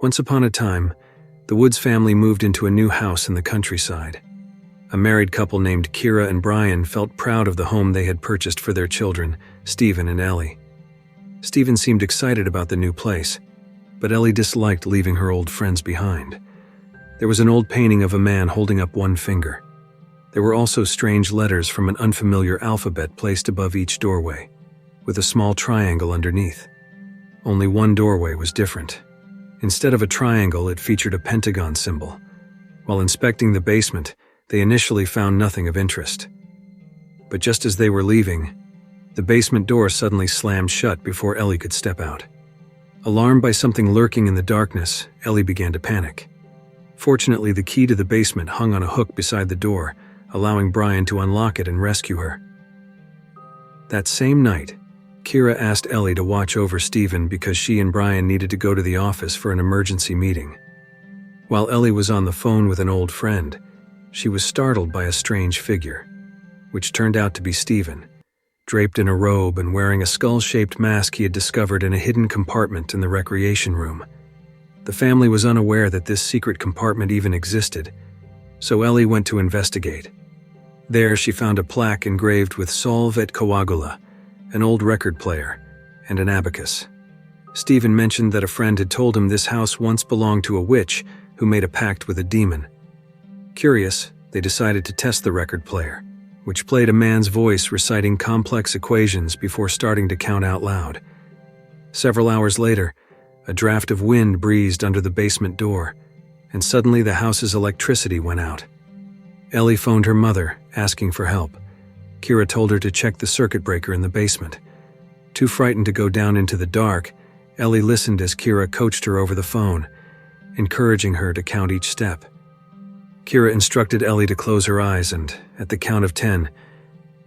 Once upon a time, the Woods family moved into a new house in the countryside. A married couple named Kira and Brian felt proud of the home they had purchased for their children, Stephen and Ellie. Stephen seemed excited about the new place, but Ellie disliked leaving her old friends behind. There was an old painting of a man holding up one finger. There were also strange letters from an unfamiliar alphabet placed above each doorway, with a small triangle underneath. Only one doorway was different. Instead of a triangle, it featured a pentagon symbol. While inspecting the basement, they initially found nothing of interest. But just as they were leaving, the basement door suddenly slammed shut before Ellie could step out. Alarmed by something lurking in the darkness, Ellie began to panic. Fortunately, the key to the basement hung on a hook beside the door, allowing Brian to unlock it and rescue her. That same night, Kira asked Ellie to watch over Stephen because she and Brian needed to go to the office for an emergency meeting. While Ellie was on the phone with an old friend, she was startled by a strange figure, which turned out to be Stephen, draped in a robe and wearing a skull-shaped mask he had discovered in a hidden compartment in the recreation room. The family was unaware that this secret compartment even existed, so Ellie went to investigate. There she found a plaque engraved with Solve et Coagula, an old record player, and an abacus. Stephen mentioned that a friend had told him this house once belonged to a witch who made a pact with a demon. Curious, they decided to test the record player, which played a man's voice reciting complex equations before starting to count out loud. Several hours later, a draft of wind breezed under the basement door, and suddenly the house's electricity went out. Ellie phoned her mother, asking for help. Kira told her to check the circuit breaker in the basement. Too frightened to go down into the dark, Ellie listened as Kira coached her over the phone, encouraging her to count each step. Kira instructed Ellie to close her eyes and, at the count of 10,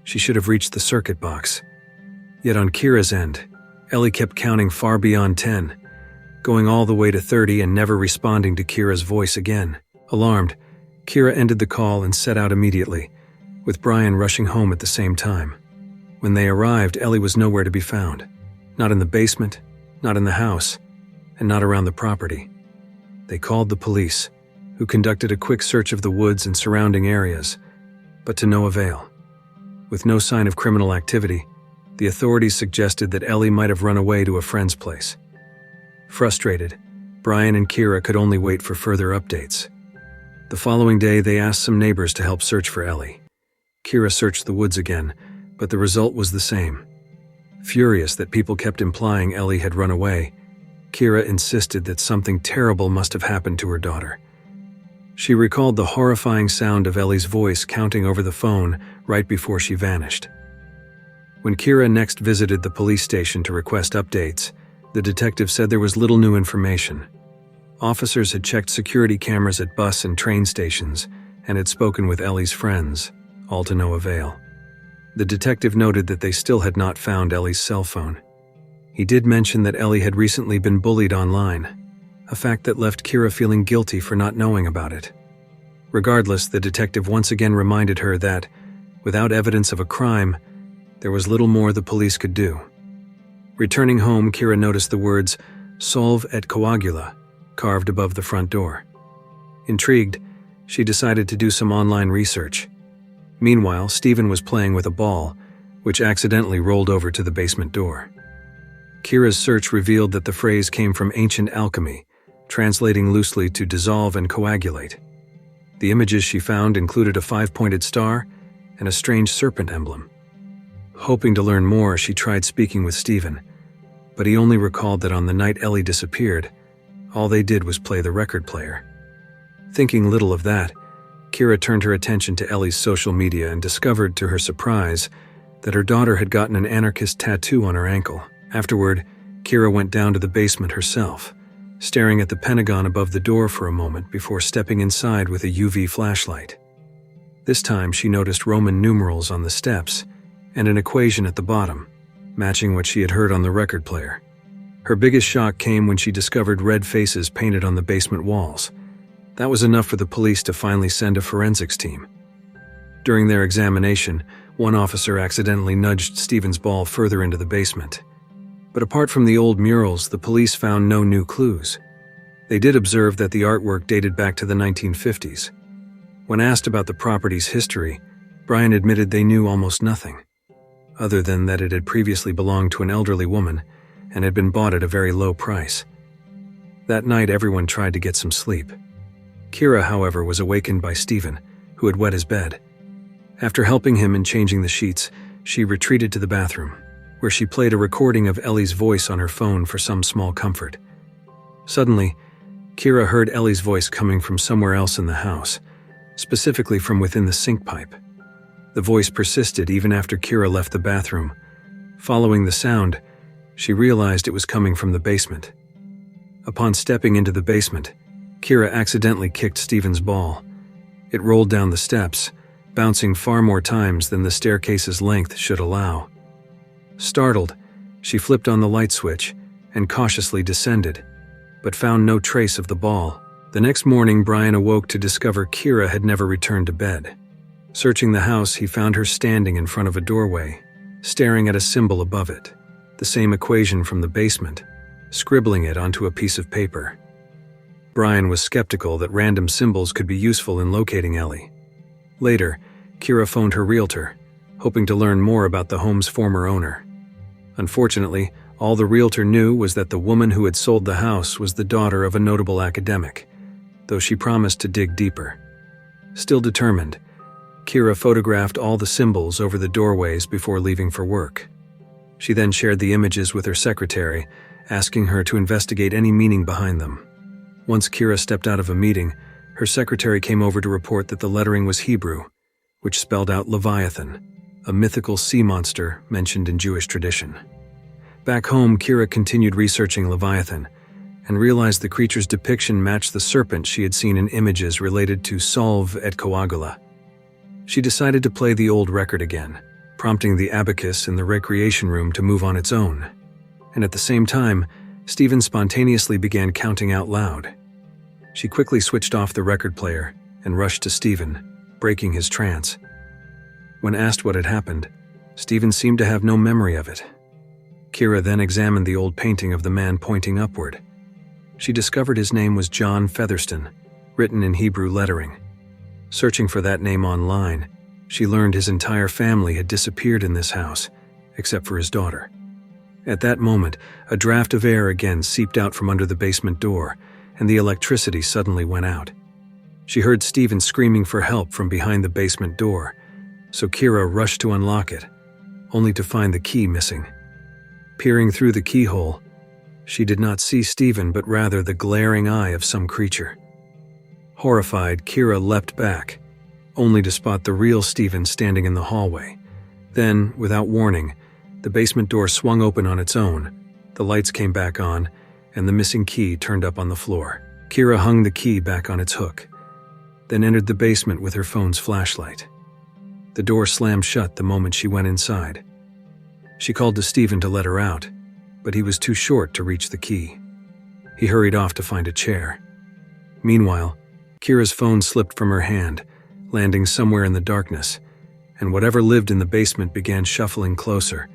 she should have reached the circuit box. Yet on Kira's end, Ellie kept counting far beyond 10, going all the way to 30 and never responding to Kira's voice again. Alarmed, Kira ended the call and set out immediately, with Brian rushing home at the same time. When they arrived, Ellie was nowhere to be found. Not in the basement, not in the house, and not around the property. They called the police, who conducted a quick search of the woods and surrounding areas, but to no avail. With no sign of criminal activity, the authorities suggested that Ellie might have run away to a friend's place. Frustrated, Brian and Kira could only wait for further updates. The following day, they asked some neighbors to help search for Ellie. Kira searched the woods again, but the result was the same. Furious that people kept implying Ellie had run away, Kira insisted that something terrible must have happened to her daughter. She recalled the horrifying sound of Ellie's voice counting over the phone right before she vanished. When Kira next visited the police station to request updates, the detective said there was little new information. Officers had checked security cameras at bus and train stations and had spoken with Ellie's friends, all to no avail. The detective noted that they still had not found Ellie's cell phone. He did mention that Ellie had recently been bullied online, a fact that left Kira feeling guilty for not knowing about it. Regardless, the detective once again reminded her that, without evidence of a crime, there was little more the police could do. Returning home, Kira noticed the words, "Solve et Coagula," carved above the front door. Intrigued, she decided to do some online research. Meanwhile, Stephen was playing with a ball, which accidentally rolled over to the basement door. Kira's search revealed that the phrase came from ancient alchemy, translating loosely to dissolve and coagulate. The images she found included a 5-pointed star and a strange serpent emblem. Hoping to learn more, she tried speaking with Stephen, but he only recalled that on the night Ellie disappeared, all they did was play the record player. Thinking little of that, Kira turned her attention to Ellie's social media and discovered, to her surprise, that her daughter had gotten an anarchist tattoo on her ankle. Afterward, Kira went down to the basement herself, staring at the pentagon above the door for a moment before stepping inside with a UV flashlight. This time she noticed Roman numerals on the steps and an equation at the bottom, matching what she had heard on the record player. Her biggest shock came when she discovered red faces painted on the basement walls. That was enough for the police to finally send a forensics team. During their examination, one officer accidentally nudged Stephen's ball further into the basement. But apart from the old murals, the police found no new clues. They did observe that the artwork dated back to the 1950s. When asked about the property's history, Brian admitted they knew almost nothing, other than that it had previously belonged to an elderly woman and had been bought at a very low price. That night, everyone tried to get some sleep. Kira, however, was awakened by Stephen, who had wet his bed. After helping him in changing the sheets, she retreated to the bathroom, where she played a recording of Ellie's voice on her phone for some small comfort. Suddenly, Kira heard Ellie's voice coming from somewhere else in the house, specifically from within the sink pipe. The voice persisted even after Kira left the bathroom. Following the sound, she realized it was coming from the basement. Upon stepping into the basement, Kira accidentally kicked Stephen's ball. It rolled down the steps, bouncing far more times than the staircase's length should allow. Startled, she flipped on the light switch and cautiously descended, but found no trace of the ball. The next morning, Brian awoke to discover Kira had never returned to bed. Searching the house, he found her standing in front of a doorway, staring at a symbol above it, the same equation from the basement, scribbling it onto a piece of paper. Brian was skeptical that random symbols could be useful in locating Ellie. Later, Kira phoned her realtor, hoping to learn more about the home's former owner. Unfortunately, all the realtor knew was that the woman who had sold the house was the daughter of a notable academic, though she promised to dig deeper. Still determined, Kira photographed all the symbols over the doorways before leaving for work. She then shared the images with her secretary, asking her to investigate any meaning behind them. Once Kira stepped out of a meeting, her secretary came over to report that the lettering was Hebrew, which spelled out Leviathan, a mythical sea monster mentioned in Jewish tradition. Back home, Kira continued researching Leviathan and realized the creature's depiction matched the serpent she had seen in images related to Solve et Coagula. She decided to play the old record again, prompting the abacus in the recreation room to move on its own. And at the same time, Stephen spontaneously began counting out loud. She quickly switched off the record player and rushed to Stephen, breaking his trance. When asked what had happened, Stephen seemed to have no memory of it. Kira then examined the old painting of the man pointing upward. She discovered his name was John Featherston, written in Hebrew lettering. Searching for that name online, she learned his entire family had disappeared in this house, except for his daughter. At that moment, a draft of air again seeped out from under the basement door, and the electricity suddenly went out. She heard Stephen screaming for help from behind the basement door, so Kira rushed to unlock it, only to find the key missing. Peering through the keyhole, she did not see Stephen but rather the glaring eye of some creature. Horrified, Kira leapt back, only to spot the real Stephen standing in the hallway. Then, without warning, the basement door swung open on its own, the lights came back on, and the missing key turned up on the floor. Kira hung the key back on its hook, then entered the basement with her phone's flashlight. The door slammed shut the moment she went inside. She called to Stephen to let her out, but he was too short to reach the key. He hurried off to find a chair. Meanwhile, Kira's phone slipped from her hand, landing somewhere in the darkness, and whatever lived in the basement began shuffling closer,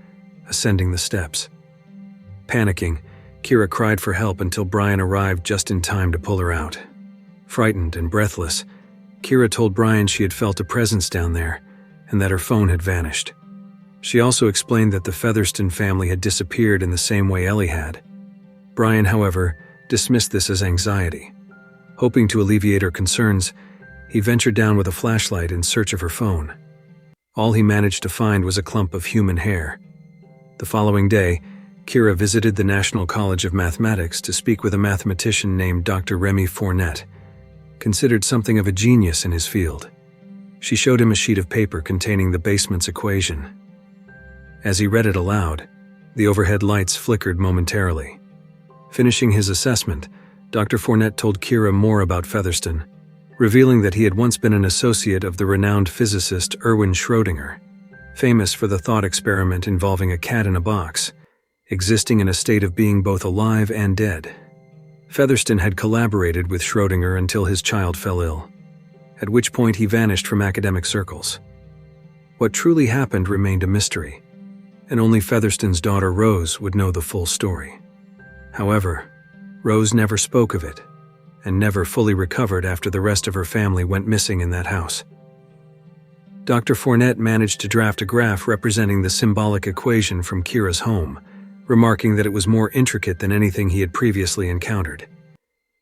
ascending the steps. Panicking, Kira cried for help until Brian arrived just in time to pull her out. Frightened and breathless, Kira told Brian she had felt a presence down there and that her phone had vanished. She also explained that the Featherston family had disappeared in the same way Ellie had. Brian, however, dismissed this as anxiety. Hoping to alleviate her concerns, he ventured down with a flashlight in search of her phone. All he managed to find was a clump of human hair. The following day, Kira visited the National College of Mathematics to speak with a mathematician named Dr. Remy Fournette, considered something of a genius in his field. She showed him a sheet of paper containing the basement's equation. As he read it aloud, the overhead lights flickered momentarily. Finishing his assessment, Dr. Fournette told Kira more about Featherston, revealing that he had once been an associate of the renowned physicist Erwin Schrödinger, famous for the thought experiment involving a cat in a box, existing in a state of being both alive and dead. Featherston had collaborated with Schrödinger until his child fell ill, at which point he vanished from academic circles. What truly happened remained a mystery, and only Featherston's daughter Rose would know the full story. However, Rose never spoke of it, and never fully recovered after the rest of her family went missing in that house. Dr. Fournette managed to draft a graph representing the symbolic equation from Kira's home, remarking that it was more intricate than anything he had previously encountered.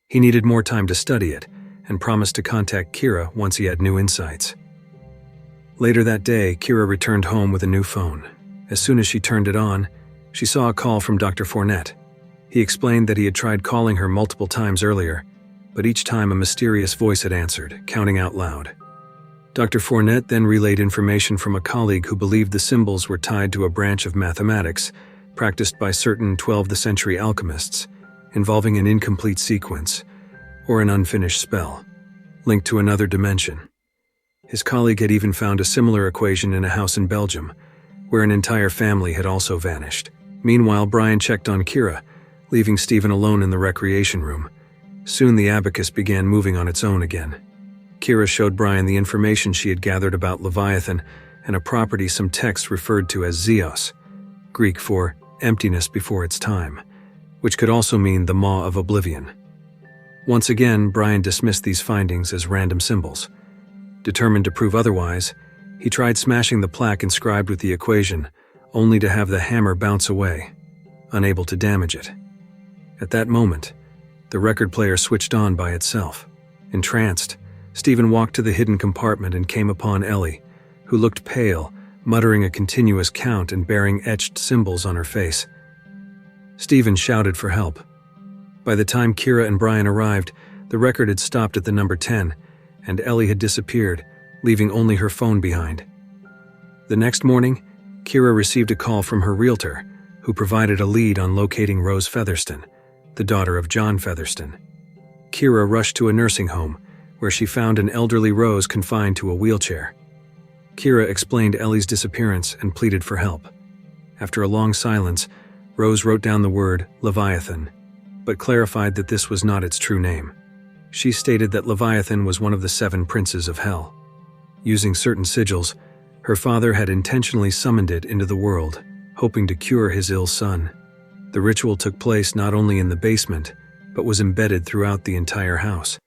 He needed more time to study it, and promised to contact Kira once he had new insights. Later that day, Kira returned home with a new phone. As soon as she turned it on, she saw a call from Dr. Fournette. He explained that he had tried calling her multiple times earlier, but each time a mysterious voice had answered, counting out loud. Dr. Fournette then relayed information from a colleague who believed the symbols were tied to a branch of mathematics practiced by certain 12th century alchemists, involving an incomplete sequence, or an unfinished spell, linked to another dimension. His colleague had even found a similar equation in a house in Belgium, where an entire family had also vanished. Meanwhile, Brian checked on Kira, leaving Stephen alone in the recreation room. Soon the abacus began moving on its own again. Kira showed Brian the information she had gathered about Leviathan and a property some texts referred to as Zeos, Greek for emptiness before its time, which could also mean the maw of oblivion. Once again, Brian dismissed these findings as random symbols. Determined to prove otherwise, he tried smashing the plaque inscribed with the equation, only to have the hammer bounce away, unable to damage it. At that moment, the record player switched on by itself. Entranced, Stephen walked to the hidden compartment and came upon Ellie, who looked pale, muttering a continuous count and bearing etched symbols on her face. Stephen shouted for help. By the time Kira and Brian arrived, the record had stopped at the number 10, and Ellie had disappeared, leaving only her phone behind. The next morning, Kira received a call from her realtor, who provided a lead on locating Rose Featherston, the daughter of John Featherston. Kira rushed to a nursing home, where she found an elderly Rose confined to a wheelchair. Kira explained Ellie's disappearance and pleaded for help. After a long silence, Rose wrote down the word Leviathan, but clarified that this was not its true name. She stated that Leviathan was one of the 7 princes of hell. Using certain sigils, her father had intentionally summoned it into the world, hoping to cure his ill son. The ritual took place not only in the basement, but was embedded throughout the entire house.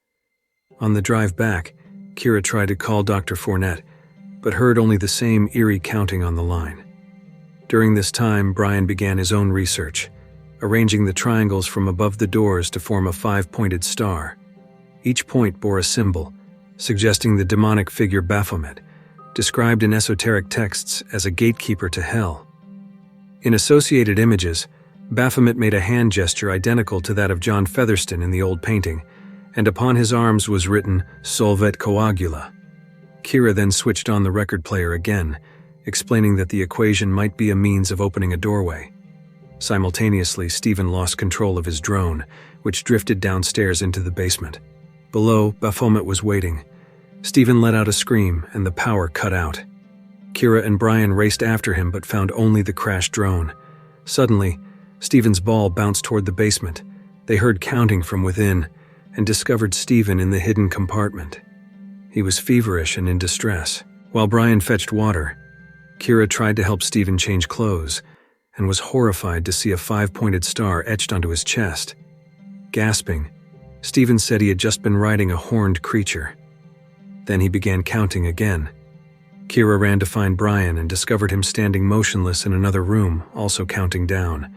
On the drive back, Kira tried to call Dr. Fournette, but heard only the same eerie counting on the line. During this time, Brian began his own research, arranging the triangles from above the doors to form a 5-pointed star. Each point bore a symbol, suggesting the demonic figure Baphomet, described in esoteric texts as a gatekeeper to hell. In associated images, Baphomet made a hand gesture identical to that of John Featherston in the old painting, and upon his arms was written Solvet Coagula. Kira then switched on the record player again, explaining that the equation might be a means of opening a doorway. Simultaneously, Stephen lost control of his drone, which drifted downstairs into the basement. Below, Baphomet was waiting. Stephen let out a scream, and the power cut out. Kira and Brian raced after him but found only the crashed drone. Suddenly, Stephen's ball bounced toward the basement. They heard counting from within, and discovered Stephen in the hidden compartment. He was feverish and in distress. While Brian fetched water, Kira tried to help Stephen change clothes, and was horrified to see a 5-pointed star etched onto his chest. Gasping, Stephen said he had just been riding a horned creature. Then he began counting again. Kira ran to find Brian and discovered him standing motionless in another room, also counting down.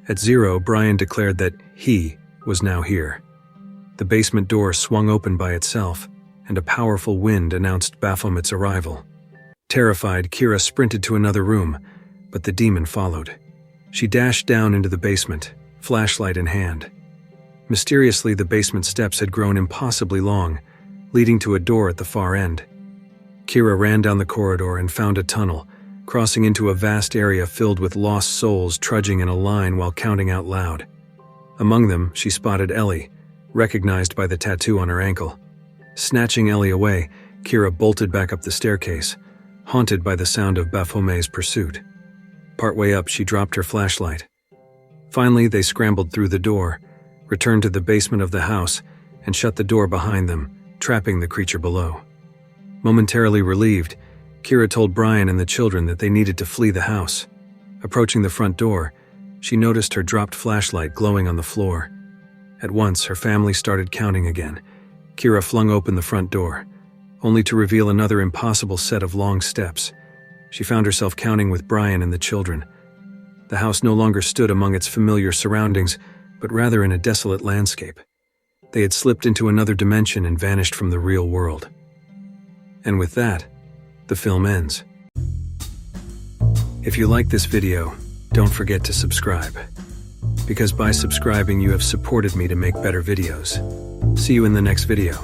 At 0, Brian declared that he was now here. The basement door swung open by itself, and a powerful wind announced Baphomet's arrival. Terrified, Kira sprinted to another room, but the demon followed. She dashed down into the basement, flashlight in hand. Mysteriously, the basement steps had grown impossibly long, leading to a door at the far end. Kira ran down the corridor and found a tunnel, crossing into a vast area filled with lost souls trudging in a line while counting out loud. Among them, she spotted Ellie, recognized by the tattoo on her ankle. Snatching Ellie away, Kira bolted back up the staircase, haunted by the sound of Baphomet's pursuit. Partway up, she dropped her flashlight. Finally, they scrambled through the door, returned to the basement of the house, and shut the door behind them, trapping the creature below. Momentarily relieved, Kira told Brian and the children that they needed to flee the house. Approaching the front door, she noticed her dropped flashlight glowing on the floor. At once, her family started counting again. Kira flung open the front door, only to reveal another impossible set of long steps. She found herself counting with Brian and the children. The house no longer stood among its familiar surroundings, but rather in a desolate landscape. They had slipped into another dimension and vanished from the real world. And with that, the film ends. If you like this video, don't forget to subscribe. Because by subscribing, you have supported me to make better videos. See you in the next video.